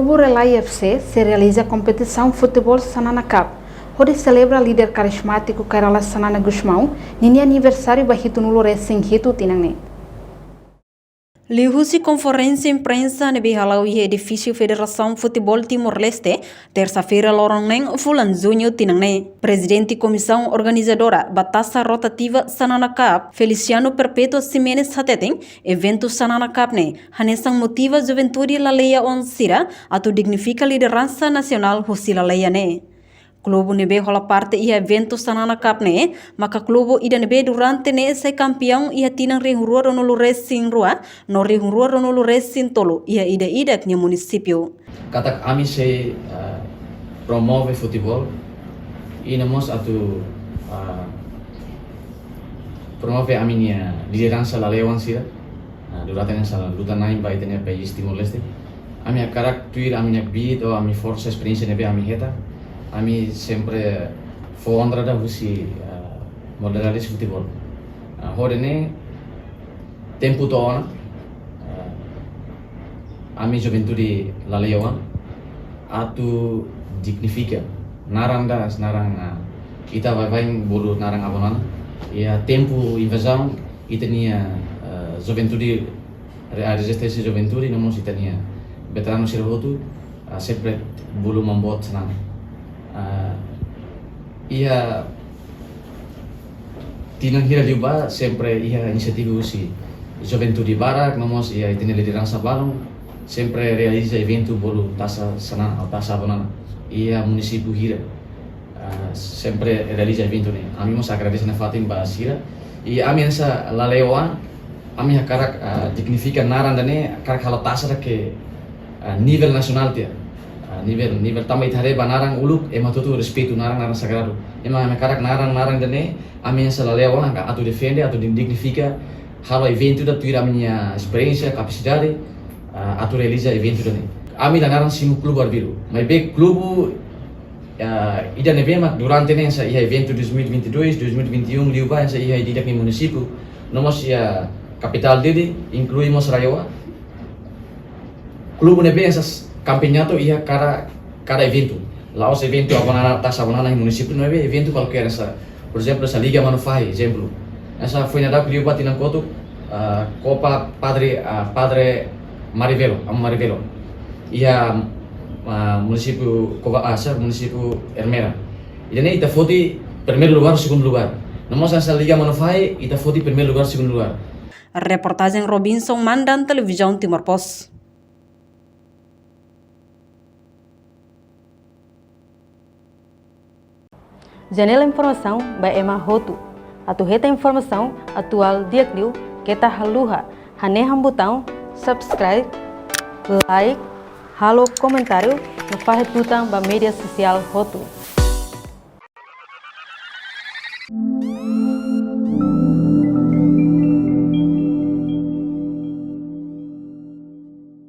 Clube Relay FC se realiza a competição Futebol Sanana Cup, onde celebra líder carismático Kerala Sanana Gusmão, nini aniversário bahito no Lores Hito Tinangne. Lihusi conferência imprensa na Bihalau e edifício Federação Futebol Timor-Leste, terça-feira Loroneng Fulan Junho Tinangne. Presidente e comissão organizadora Batassa Rotativa Sanana Cup, Feliciano Perpetuo Ximenes Hateten, evento Sanana Cup ne, hanesang motiva juventude laleia onsira, atu dignifica liderança nacional husi laleia ne. Clube nebe rola parte ia evento Sanana Cup ne, maka clube ida nebe durante ne sai campeão ia tinang rihurua ronulu racing rua, no rihurua ronulu racing tolo ia ida knya município. Kata kami se promove futebol, inamos atu promove a minha liderança la lewan sira, durante nessa luta naim vai ter país Timor-Leste. A minha caractere, a minha vida, a minha força, experiência nebe a minha reta. A mim sempre foi ondrada husi modalidade futebol. Horene tempo toona a minha juventude lalewan atu dignifica naranda narang ita vai bolu narang abonan ia tempo invasão itania juventude a resistência juventude não mos itania veterano servotu sempre bolu membuat senang. Ia tinang hira liuba sempre ia inisiativa usi juventude barak nomos ia itine liderança balong sempre realiza evento bolu tasa sana ou tasa bonana ia município hira sempre realiza evento ne ami mos agradece na fatim basira e ami essa laleoan ami karak dignifica narandane karak hala tasa ke nível nacional tia nível também thare banarang uluk ematutu respeito narang sagrado ema karak narang dane ami essa lalewa atu defende atu dignifica halo evento da tuira minha experiência capacidade atu realiza evento dane ami da narang simu clube arbiru mas be clube ida nevema durante essa evento 2022 2021 liuba essa didak ni município nomos ia capital dele incluímos Raioa clube nebe essas campeonato ia cada evento. Lá os eventos abonana taxa abonana em município não é evento qualquer essa, por exemplo essa liga manufai, exemplo. Essa foi na data que eu bati na coto Copa Padre Marivelo, Marivelo. Ia município município Ermera. E daí ita foti primeiro lugar, segundo lugar. Nós essa liga manufai ita foti primeiro lugar, segundo lugar. Reportagem Robinson Mandan, Televisão Timor Post. Janela Informação by Emma Hotu. Atuheta informação atual diakliu kita haluha. Haneham botão subscribe, like, halo comentário no fahetutang ba media sosial Hotu.